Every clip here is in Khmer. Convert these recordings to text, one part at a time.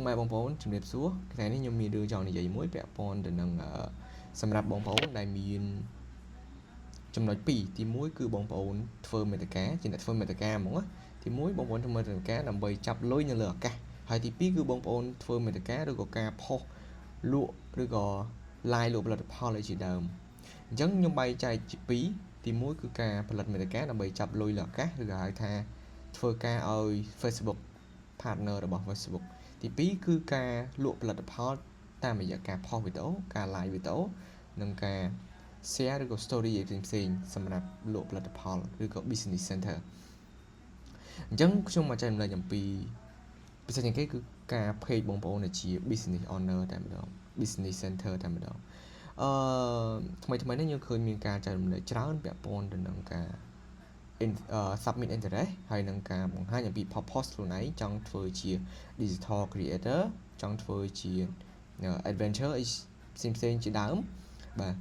ម៉ែបងប្អូនជំរាបសួរថ្ងៃនេះខ្ញុំមានរឿងចង់និយាយមួយពាក់ព័ន្ធទៅនឹងសម្រាប់បងប្អូនដែលមានចំណុច2ទី1គឺបងប្អូនធ្វើមេត្តាជាអ្នកធ្វើមេត្តាហ្មងទី1បងប្អូនធ្វើមេត្តាដើម្បីចាប់លុយនៅលើឱកាសហើយទី2គឺបងប្អូនធ្វើមេត្តាឬក៏ការផុសលក់ឬក៏ live លក់ផលិតផលអីជាដើមអញ្ចឹងខ្ញុំបែងចែកជា2ទី1គឺការផលិតមេត្តាដើម្បីចាប់លុយលើឱកាសឬក៏ហៅថាធ្វើការឲ្យ Facebook partner របស់ Facebook ទី2គឺការលក់ផលិតផលតាមរយៈការផុសវីដេអូការ live វីដេអូនិងការ share ឬក៏ story ផ្សេងៗសម្រាប់លក់ផលិតផលឬក៏ business center អញ្ចឹងខ្ញុំមកចែករំលែកអំពីពិសេសជាងគេគឺការ page បងប្អូនដែលជា business owner តែម្ដង business center តែម្ដងថ្មីនេះខ្ញុំឃើញមានការចែករំលែកច្រើនពាក់ព័ន្ធទៅនឹងការsubmit interest ហើយនឹងការបង្ហាញអំពី purpose ខ្លួនឯងចង់ធ្វើជា digital creator ចង់ធ្វើជា adventure អីផ្សេងៗជាដើមបាទ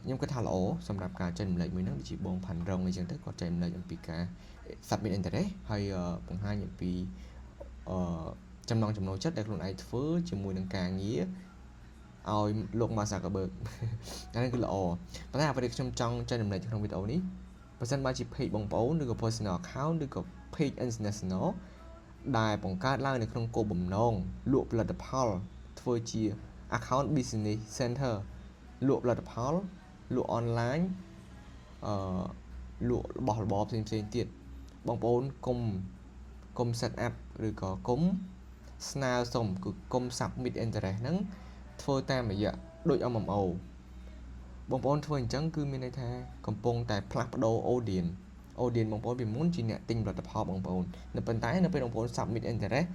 ខ្ញុំគិតថាល្អសម្រាប់ការចែករំលែកមួយហ្នឹងដូចជាបងផាន់រងអីចឹងទៅគាត់ចែករំលែកអំពីការ submit interest ហើយបង្ហាញអំពីចំណង់ចំណូលចិត្តដែលខ្លួនឯងធ្វើជាមួយនឹងការងារឲ្យលោក Mark Zuckerberg អានេះគឺល្អប៉ុន្តែអ្វីដែលខ្ញុំចង់ចែករំលែកក្នុងវីដេអូនេះបើសិនបើជា page បងប្អូនឬក៏ personal account ឬក៏ page international ដែលបង្កើតឡើងនៅក្នុងគោលបំណងលក់ផលិតផលធ្វើជា account business center លក់ផលិតផលលក់ online លក់របស់របរផ្សេងៗទៀតបងប្អូនកុំ set up ឬក៏កុំស្នើសុំគឺកុំ submit interest ហ្នឹងធ្វើតាមរយៈដូច MMO បងប្អូនធ្វើអញ្ចឹងគឺមានន័យថាកំពុងតែផ្លាស់ប្ដូរ audience បងប្អូនពីមុនជាអ្នកទិញផលិតផលបងប្អូននៅប៉ុន្តែនៅពេលបងប្អូន submit interest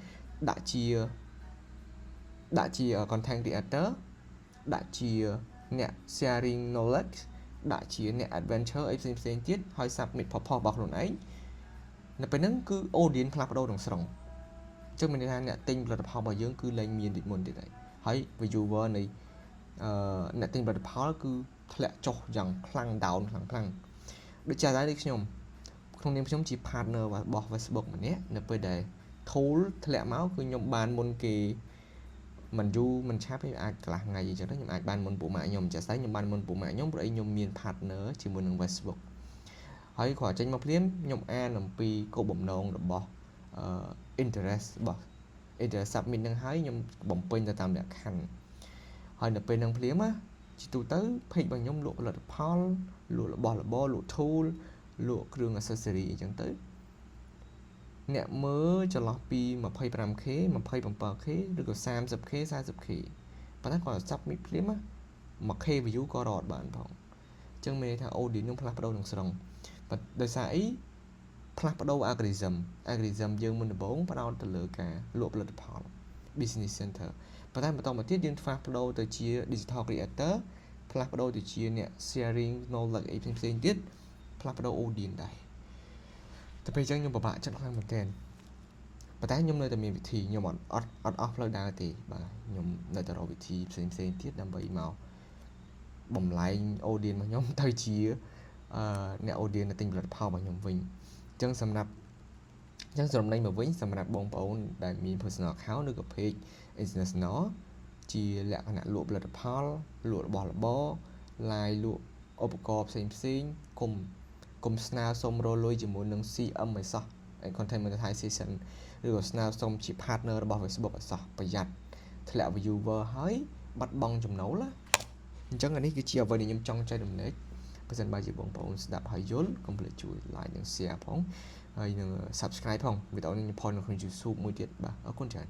ដាក់ជា content creator ដាក់ជាអ្នក sharing knowledge ដាក់ជាអ្នក adventure អីផ្សេងៗទៀតហើយ submit purpose របស់ខ្លួនឯងនៅពេលហ្នឹងគឺ audience ផ្លាស់ប្ដូរទាំងស្រុងអញ្ចឹងមានន័យថាអ្នកទិញផលិតផលរបស់យើងគឺលែងមានដូចមុនទៀតហើយ viewer នៃអ្នកទិញផលិតផលគឺធ្លាក់ចុះយ៉ាងខ្លាំង down ខ្លាំងដូចចាស់ដែរដូចខ្ញុំក្នុងនាមខ្ញុំជា partner របស់ Facebook ម្នាក់នៅពេលដែល tool ធ្លាក់មកគឺខ្ញុំបានមុនគេមិនយូរមិនឆាប់ទេអាចកន្លះថ្ងៃអញ្ចឹងខ្ញុំអាចបានមុនពួកម៉ាក់ខ្ញុំចាស់ដែរខ្ញុំបានមុនពួកម៉ាក់ខ្ញុំព្រោះអីខ្ញុំមាន partner ជាមួយនឹង Facebook ហើយគ្រាន់ចេញមកភ្លាមខ្ញុំអានអំពីគោលបំណងរបស់interest របស់ interest submit នឹងហើយខ្ញុំបំពេញទៅតាមលក្ខខណ្ឌហើយនៅពេលនឹងភ្លាមជាទូទៅ page របស់ខ្ញុំលក់ផលិតផលលក់របស់របរលក់ tool លក់គ្រឿង accessory អញ្ចឹងទៅអ្នកមើលចន្លោះពី 25k 27k ឬក៏ 30k 40k ប៉ុន្តែគាត់ submit ភ្លាម 1k view ក៏រត់បានផងអញ្ចឹងមានន័យថា audience ខ្ញុំផ្លាស់ប្ដូរទាំងស្រុងដោយសារអីផ្លាស់ប្ដូរ algorithm យើងមុនដំបូងផ្ដោតទៅលើការលក់ផលិតផល business center ប៉ុន្តែបន្តមកទៀតយើងផ្លាស់ប្ដូរទៅជា digital creator ផ្លាស់ប្ដូរទៅជាអ្នក sharing knowledge អីផ្សេងៗទៀតផ្លាស់ប្ដូរ audience ដែរតែពេលអញ្ចឹងខ្ញុំពិបាកចិត្តខ្លាំងមែនទែនប៉ុន្តែខ្ញុំនៅតែមានវិធីខ្ញុំអត់អស់ផ្លូវដើរទេបាទខ្ញុំនៅតែរកវិធីផ្សេងទៀតដើម្បីមកបំលែង audience របស់ខ្ញុំទៅជាអ្នក audience ដែលទិញផលិតផលរបស់ខ្ញុំវិញអញ្ចឹងសម្រាប់ចំណេញមកវិញសម្រាប់បងប្អូនដែលមាន personal account ឬក៏ page international ជាលក្ខណៈលក់ផលិតផលលក់របស់របរ live លក់ឧបករណ៍ផ្សេងគុំស្នើសុំរលុយជាមួយនឹង CM ឲ្យសោះ content monetization ឬក៏ស្នើសុំជា partner របស់ Facebook ឲ្យសោះប្រយ័ត្នធ្លាក់ viewer ហើយបាត់បង់ចំណូលអញ្ចឹងអានេះគឺជាអ្វីដែលខ្ញុំចង់ចែករំលែកបើសិនបើជាបងប្អូនស្ដាប់ហើយយល់កុំភ្លេចជួយ like និង share ផងហើយនឹង subscribe ផងវីដេអូនេះខ្ញុំផុសនៅក្នុង YouTube មួយទៀតបាទអរគុណច្រើន